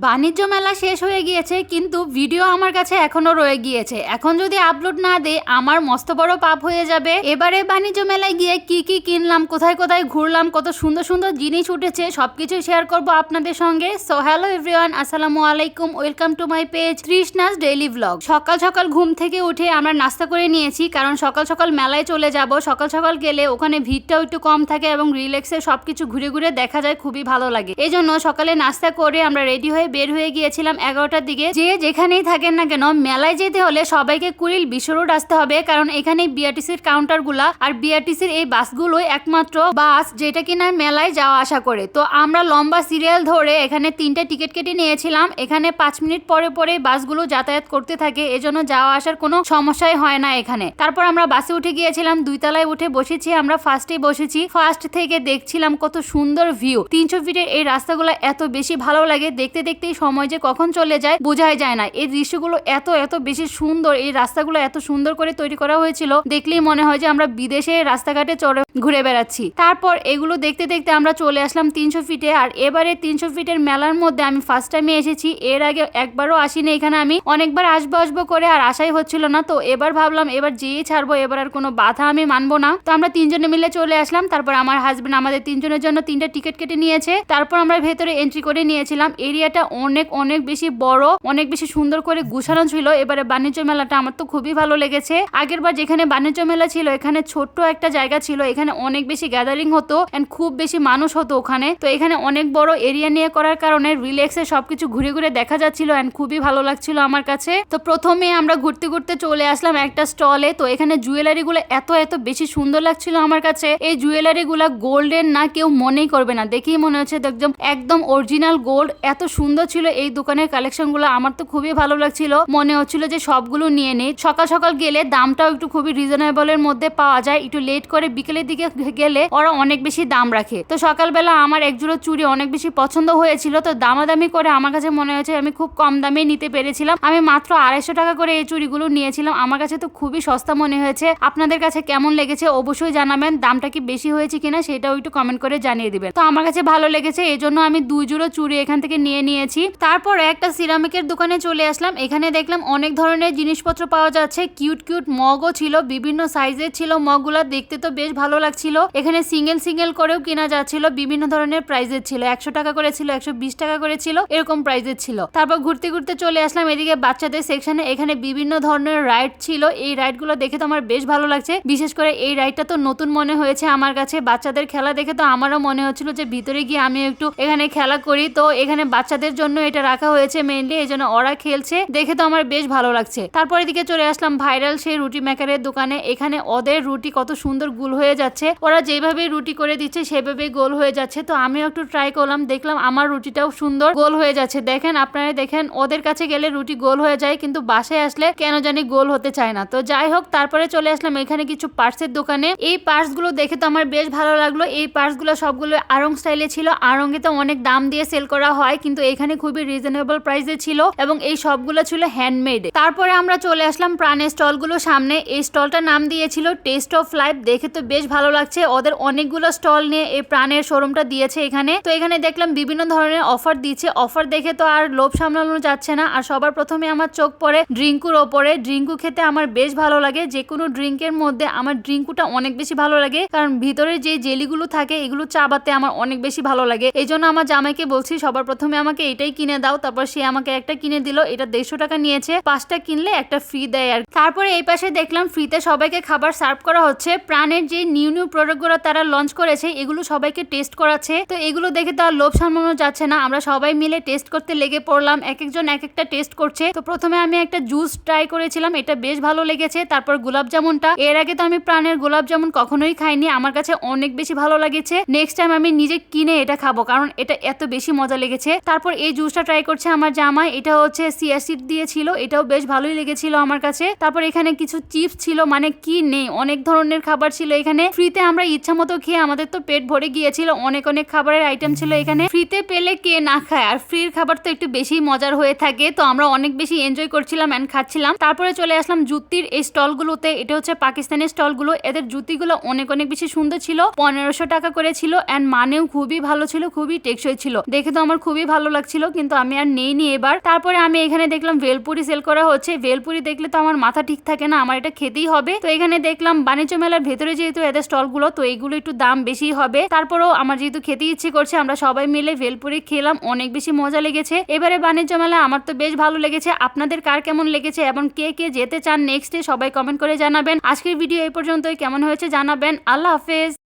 বাণিজ্য মেলা শেষ হয়ে গিয়েছে, কিন্তু ভিডিও আমার কাছে এখনো রয়ে গিয়েছে। এখন যদি আপলোড না দেই আমার মস্ত বড় পাপ হয়ে যাবে। এবারে বাণিজ্য মেলায় গিয়ে কি কি কিনলাম, কোথায় কোথায় ঘুরলাম, কত সুন্দর সুন্দর জিনিস উঠেছে, সবকিছু শেয়ার করব আপনাদের সঙ্গে। সো হ্যালো এভরিওয়ান, আসসালামু আলাইকুম, welcome to my page Trishna's daily blog. সকাল সকাল ঘুম থেকে উঠে আমরা নাস্তা করে নিয়েছি, কারণ সকাল সকাল মেলায় চলে যাব। সকাল সকাল গেলে ওখানে ভিড়টাও একটু কম থাকে এবং রিল্যাক্সে সবকিছু ঘুরে ঘুরে দেখা যায়, খুবই ভালো লাগে। এই জন্য সকালে নাস্তা করে আমরা রেডি হয়ে বের হয়ে গিয়েছিলাম 11টার দিকে। যে যেখানেই থাকেন না কেন, মেলায় যেতে হলে সবাইকে কুড়িল বিশ্ব রোড আসতে হবে, কারণ এখানে বিআরটিসির কাউন্টার গুলা আর বিআরটিসির এই বাসগুলো একমাত্র বাস যেটা কিনা মেলায় যাওয়া আসা করে। তো আমরা লম্বা সিরিয়াল ধরে এখানে 3টে টিকিট কেটে নিয়েছিলাম। এখানে 5 মিনিট পরে পরে বাসগুলো যাতায়াত করতে থাকে, এজন্য যাওয়া আসার কোনো সমস্যাই হয় না এখানে। তারপর আমরা বাসে উঠে গিয়েছিলাম, 2 তলায় উঠে বসেছি। আমরা ফার্স্টে বসেছি, ফার্স্ট থেকে দেখছিলাম কত সুন্দর ভিউ। 300 ফিটের এই রাস্তাগুলো এত বেশি ভালো লাগে, দেখতে দেখতেই সময় যে কখন চলে যায় বোঝাই যায় না। এই দৃশ্যগুলো এত এত বেশি সুন্দর, এই রাস্তাগুলো এত সুন্দর করে তৈরি করা হয়েছিল, দেখলেই মনে হয় যে আমরা বিদেশে রাস্তাঘাটে চড়ে ঘুরে বেড়াচ্ছি। তারপর এগুলো দেখতে দেখতে আমরা চলে আসলাম 300 ফিটে। আর এবারে 300 ফিটের মেলার মধ্যে আমি ফার্স্ট টাইমে এসেছি, এর আগে একবারও আসিনি এখানে। আমি অনেকবার আসবো করে আর আশাই হচ্ছিল না, তো এবার ভাবলাম এবার যেই ছাড়বো, এবার আর কোনো বাধা আমি মানবো না। তো আমরা 3 জনে মিলে চলে আসলাম। তারপর আমার হাজবেন্ড আমাদের 3 জনের জন্য 3টা টিকিট কেটে নিয়েছে। তারপর আমরা ভেতরে এন্ট্রি করে নিয়েছিলাম। এরিয়াটা অনেক অনেক বেশি বড়, অনেক বেশি সুন্দর করে গুছানো ছিল। এবারে বাণিজ্য মেলাটা আমার তো খুবই ভালো লেগেছে। আগের বার যেখানে বাণিজ্য মেলা ছিল, এখানে ছোট্ট একটা জায়গা ছিল, এখানে অনেক বেশি গ্যাদারিং হতো এন্ড খুব বেশি মানুষ হতো ওখানে। তো এখানে অনেক বড় এরিয়া নিয়ে করার কারণে রিল্যাক্সে সবকিছু ঘুরে ঘুরে দেখা যাচ্ছিল এন্ড খুবই ভালো লাগছিল আমার কাছে। তো প্রথমে আমরা ঘুরতে ঘুরতে চলে আসলাম একটা স্টলে। তো এখানে জুয়েলারি গুলো এত এত বেশি সুন্দর লাগছিল আমার কাছে। এই জুয়েলারি গুলা গোল্ডের না, কেউ মনেই করবে না, দেখেই মনে হচ্ছে একদম অরিজিনাল গোল্ড। এত সুন্দর ছিল এই দোকানের কালেকশন গুলো, আমার তো খুবই ভালো লাগছিল। মনে হচ্ছিল যে সবগুলো নিয়ে নেই। সকাল সকাল গেলে দামটাও একটু খুবই রিজনেবলের মধ্যে পাওয়া যায়। একটু লেট করে বিকেলের দিকে গেলে ওরা অনেক বেশি দাম রাখে। তো সকালবেলা আমার একজোড়া চুড়ি অনেক বেশি পছন্দ হয়েছিল, তো দামাদামি করে আমার কাছে মনে হয়েছে আমি খুব কম দামে নিতে পেরেছিলাম। আমি মাত্র 250 টাকা করে এই চুড়িগুলো নিয়েছিলাম। আমার কাছে তো খুবই সস্তা মনে হয়েছে। আপনাদের কাছে কেমন লেগেছে অবশ্যই জানাবেন। দামটা কি বেশি হয়েছে কিনা সেটাও একটু কমেন্ট করে জানিয়ে দিবেন। তো আমার কাছে ভালো লেগেছে, এই জন্য আমি 2 জোড়া চুড়ি এখান থেকে নিয়ে নিয়েছি। তারপর একটা সিরামিকের দোকানে চলে আসলাম। এখানে দেখলাম অনেক ধরনের জিনিসপত্র পাওয়া যাচ্ছে। কিউট কিউট মগও ছিল, বিভিন্ন সাইজের ছিল মগগুলা, দেখতে তো বেশ ভালো লাগছিল। এখানে সিঙ্গেল সিঙ্গেল করেও কেনা যাচ্ছিল, বিভিন্ন ধরনের প্রাইজের ছিল। 100 টাকা করে ছিল, 120 টাকা করে ছিল, এরকম প্রাইজের ছিল। তারপর ঘুরতে ঘুরতে চলে আসলাম এদিকে বাচ্চাদের সেকশনে। এখানে বিভিন্ন ধরনের রাইড ছিল। এই রাইডগুলো দেখে তো আমার বেশ ভালো লাগছে। বিশেষ করে এই রাইডটা তো নতুন মনে হয়েছে আমার কাছে। বাচ্চাদের খেলা দেখে তো আমারও মনে হচ্ছিল যে ভিতরে গিয়ে আমি একটু এখানে খেলা করি। তো এখানে বাচ্চাদের জন্য এটা রাখা হয়েছে মেইনলি, এই জন্য ওরা খেলছে, দেখে তো আমার বেশ ভালো লাগছে। তারপর এদিকে চলে আসলাম ভাইরাল সেই রুটি মেকারের দোকানে। এখানে ওদের রুটি কত সুন্দর গোল হয়ে যাচ্ছে, ওরা যেভাবে রুটি করে দিচ্ছে সেভাবে গোল হয়ে যাচ্ছে। তো আমিও একটু ট্রাই করলাম, দেখলাম আমার রুটিটাও সুন্দর গোল হয়ে যাচ্ছে। দেখেন আপনারা, দেখেন ওদের কাছে গেলে রুটি গোল হয়ে যায়, কিন্তু বাসায় আসলে কেন জানি গোল হতে চায় না। তো যাই হোক, তারপরে চলে আসলাম এখানে কিছু পার্টসের দোকানে। এই পার্টস গুলো দেখে তো আমার বেশ ভালো লাগলো। এই পার্টস গুলো সবগুলো আড়ং স্টাইলে ছিল। আড়ংয়ে তো অনেক দাম দিয়ে সেল করা হয়, কিন্তু এখানে খুবই রিজনেবল প্রাইসে ছিল এবং এই সবগুলো ছিল হ্যান্ডমেড। তারপরে আমরা চলে আসলাম প্রাণের স্টল গুলো সামনে। এই স্টলটার নাম দিয়েছিল টেস্ট অফ লাইফ, দেখে তো বেশ ভালো লাগছে। ওদের অনেকগুলো স্টল নিয়ে এই প্রাণের শোরুমটা দিয়েছে এখানে। তো এখানে দেখলাম বিভিন্ন ধরনের অফার দিচ্ছে। অফার দেখে তো আর লোভ সামলানো যাচ্ছে না। আর সবার প্রথমে আমার চোখ পড়ে ড্রিঙ্কুর ওপরে। ড্রিঙ্কু খেতে আমার বেশ ভালো লাগে, যে কোনো ড্রিঙ্কের মধ্যে আমার ড্রিঙ্কুটা অনেক বেশি ভালো লাগে, কারণ ভিতরে যে জেলিগুলো থাকে এগুলো চাবাতে আমার অনেক বেশি ভালো লাগে। এই জন্য আমার জামাইকে বলছি সবার প্রথমে আমাকে এটাই কিনে দাও। তারপর সে আমাকে একটা কিনে দিল। এটা 150 টাকা নিয়েছে, 5টা কিনলে একটা ফ্রি দেয়। আর তারপরে এই পাশে দেখলাম ফ্রিতে সবাইকে খাবার সার্ভ করা হচ্ছে। প্রাণের যে নিউ নিউ প্রোডাক্টগুলো তারা লঞ্চ করেছে, এগুলো সবাইকে টেস্ট করাচ্ছে। তো এগুলো দেখে তো আর লোভ সামলানো যাচ্ছে না, আমরা সবাই মিলে টেস্ট করতে লেগে পড়লাম। এক একজন এক একটা টেস্ট করছে। তো প্রথমে আমি একটা জুস ট্রাই করেছিলাম, এটা বেশ ভালো লেগেছে। তারপর গোলাপ জামুনটা, এর আগে তো আমি প্রাণের গোলাপ জামুন কখনোই খাইনি, আমার কাছে অনেক বেশি ভালো লেগেছে। নেক্সট টাইম আমি নিজে কিনে এটা খাবো, কারণ এটা এত বেশি মজা লেগেছে। তারপর এই জুসটা ট্রাই করছে আমার জামাই, এটা হচ্ছে চিয়া সিড দিয়েছিল, এটাও বেশ ভালোই লেগেছিল আমার কাছে। তারপর এখানে কিছু চিপস ছিল, মানে কি নেই, অনেক ধরনের খাবার ছিল এখানে। ফ্রিতে আমরা ইচ্ছা মতো খেয়ে আমাদের তো পেট ভরে গিয়েছিল। অনেক অনেক খাবারের আইটেম ছিল এখানে। ফ্রিতে পেলে কে না খায়, আর ফ্রির খাবার তো একটু বেশি মজার হয়ে থাকে। তো আমরা অনেক বেশি এনজয় করছিলাম এন্ড খাচ্ছিলাম। তারপরে চলে আসলাম জুতির এই স্টলগুলোতে। এটা হচ্ছে পাকিস্তানের স্টলগুলো। এদের জুতিগুলো অনেক অনেক বেশি সুন্দর ছিল, 1500 টাকা করে ছিল এন্ড মানেও খুবই ভালো ছিল, খুবই টেকসই ছিল, দেখে তো আমার খুবই ভালো লাগছে। লাগছিল, কিন্তু আমি আর নেইনি এবার। তারপরে আমি এখানে দেখলাম ভেলপুরি সেল করা হচ্ছে। ভেলপুরি দেখলে তো আমার মাথা ঠিক থাকে না, আমার এটা খেতেই হবে। তো এখানে দেখলাম বাণিজ্য মেলার ভেতরে যেহেতু এদের স্টল গুলো, তো এইগুলো একটু দাম বেশি হবে। তারপরেও আমার যেহেতু খেতে ইচ্ছে করছে, আমরা সবাই মিলে ভেলপুরি খেলাম, অনেক বেশি মজা লেগেছে। এবারে বাণিজ্য মেলা আমার তো বেশ ভালো লেগেছে। আপনাদের কার কেমন লেগেছে এবং কে কে যেতে চান নেক্সট ডে সবাই কমেন্ট করে জানাবেন। আজকের ভিডিও এই পর্যন্তই, কেমন হয়েছে জানাবেন। আল্লাহ হাফেজ।